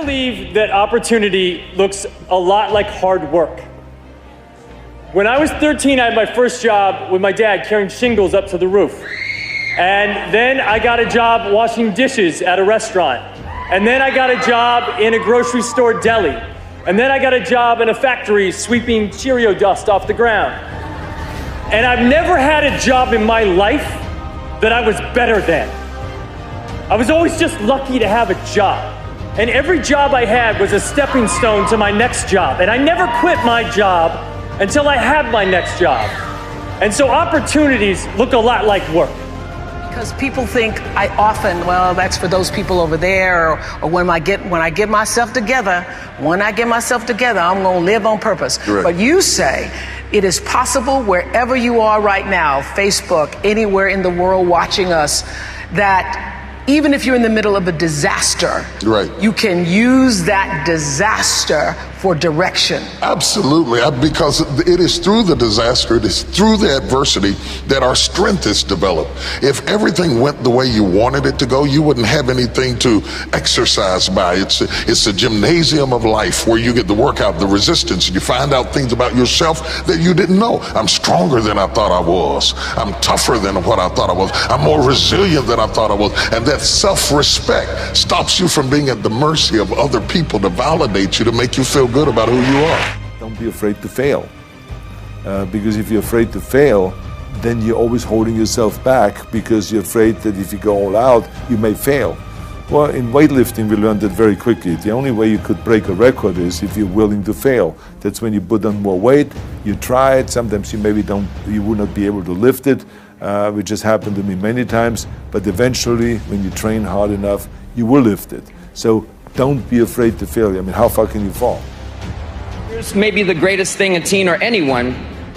believe that opportunity looks a lot like hard work. When I was 13, I had my first job with my dad carrying shingles up to the roof. And then I got a job washing dishes at a restaurant. And then I got a job in a grocery store deli. And then I got a job in a factory sweeping Cheerio dust off the ground. And I've never had a job in my life that I was better than. I was always just lucky to have a job. And every job I had was a stepping stone to my next job. And I never quit my job until I had my next job. And so opportunities look a lot like work. Because people think I often, well, that's for those people over there, or when I get myself together, I'm gonna live on purpose. Correct. But you say it is possible wherever you are right now, Facebook, anywhere in the world watching us, that even if you're in the middle of a disaster, right, you can use that disaster for direction. Absolutely, because it is through the disaster, it is through the adversity that our strength is developed. If everything went the way you wanted it to go, you wouldn't have anything to exercise by. It's a gymnasium of life where you get the workout, the resistance, and you find out things about yourself that you didn't know. I'm stronger than I thought I was. I'm tougher than what I thought I was. I'm more resilient than I thought I was. And that self-respect stops you from being at the mercy of other people to validate you, to make you feel good about who you are. Don't be afraid to fail. Because if you're afraid to fail, then you're always holding yourself back because you're afraid that if you go all out, you may fail. Well, in weightlifting, we learned that very quickly. The only way you could break a record is if you're willing to fail. That's when you put on more weight, you try it, sometimes you would not be able to lift it, which has happened to me many times, but eventually, when you train hard enough, you will lift it. So don't be afraid to fail. I mean, how far can you fall? Here's maybe the greatest thing a teen or anyone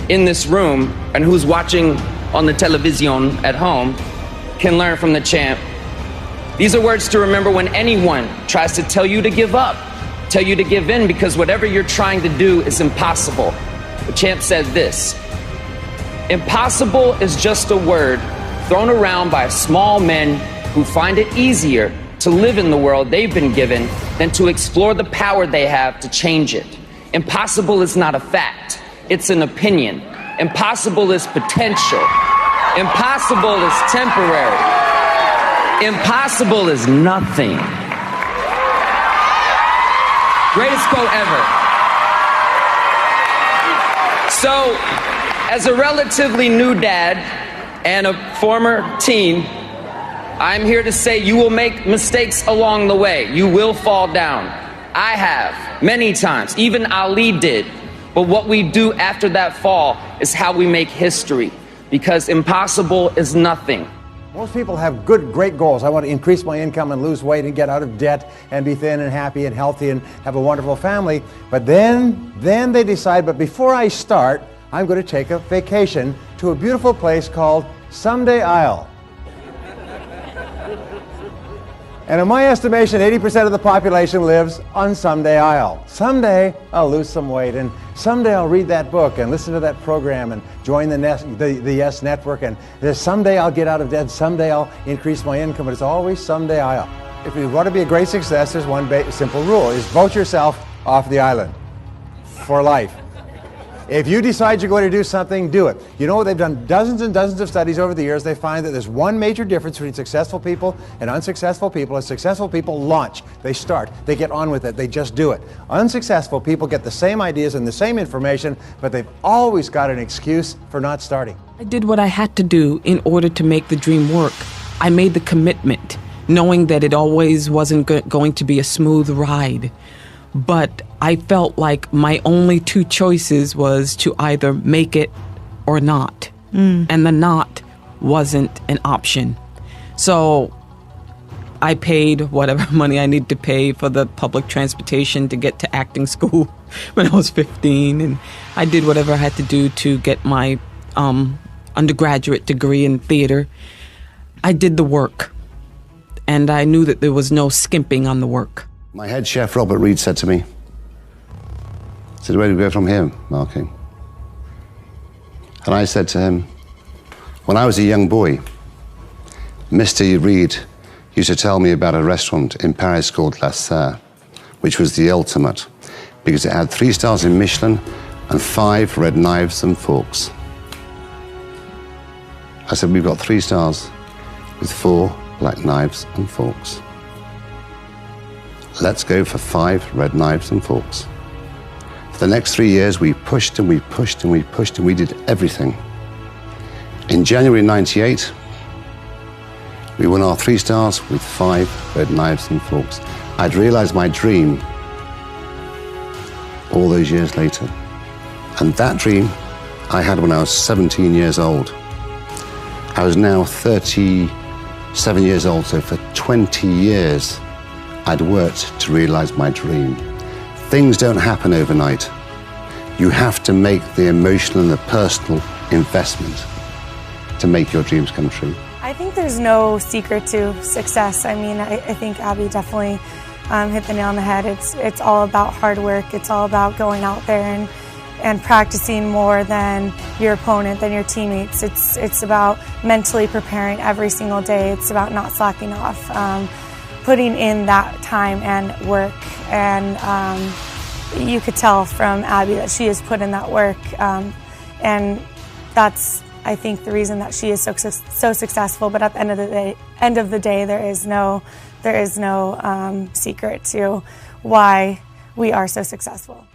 in this room and who's watching on the television at home can learn from the champ. These are words to remember when anyone tries to tell you to give up, tell you to give in, because whatever you're trying to do is impossible. The champ said this: impossible is just a word thrown around by small men who find it easier to live in the world they've been given than to explore the power they have to change it. Impossible is not a fact, it's an opinion. Impossible is potential. Impossible is temporary. Impossible is nothing. Greatest quote ever. So, as a relatively new dad and a former teen, I'm here to say you will make mistakes along the way. You will fall down. I have, many times. Even Ali did. But what we do after that fall is how we make history. Because impossible is nothing. Most people have great goals. I want to increase my income and lose weight and get out of debt and be thin and happy and healthy and have a wonderful family. But then they decide, but before I start, I'm going to take a vacation to a beautiful place called Someday Isle. And in my estimation, 80% of the population lives on Someday Isle. Someday I'll lose some weight, and someday I'll read that book and listen to that program and join the Yes Network, and someday I'll get out of debt, someday I'll increase my income, but it's always Someday Isle. If you want to be a great success, there's one simple rule, is vote yourself off the island for life. If you decide you're going to do something, do it. You know, they've done dozens and dozens of studies over the years. They find that there's one major difference between successful people and unsuccessful people. As successful people launch, they start, they get on with it, they just do it. Unsuccessful people get the same ideas and the same information, but they've always got an excuse for not starting. I did what I had to do in order to make the dream work. I made the commitment, knowing that it always wasn't going to be a smooth ride. But I felt like my only two choices was to either make it or not. And the not wasn't an option. So I paid whatever money I needed to pay for the public transportation to get to acting school when I was 15. And I did whatever I had to do to get my undergraduate degree in theater. I did the work. And I knew that there was no skimping on the work. My head chef, Robert Reed, said to me, "Where do we go from here, Marky?" And I said to him, "When I was a young boy, Mr. Reed used to tell me about a restaurant in Paris called La Serre, which was the ultimate, because it had 3 stars in Michelin and 5 red knives and forks. I said, we've got 3 stars with 4 black knives and forks. Let's go for 5 red knives and forks. For the next 3 years, we pushed and we pushed and we pushed and we did everything. In January '98, we won our 3 stars with 5 red knives and forks. I'd realized my dream all those years later. And that dream I had when I was 17 years old. I was now 37 years old, so for 20 years, I'd worked to realize my dream. Things don't happen overnight. You have to make the emotional and the personal investment to make your dreams come true. I think there's no secret to success. I mean, I think Abby definitely hit the nail on the head. It's all about hard work. It's all about going out there and practicing more than your opponent, than your teammates. It's about mentally preparing every single day. It's about not slacking off, putting in that time and work. And you could tell from Abby that she has put in that work, and that's, I think, the reason that she is so successful. But at the end of the day, there is no secret to why we are so successful.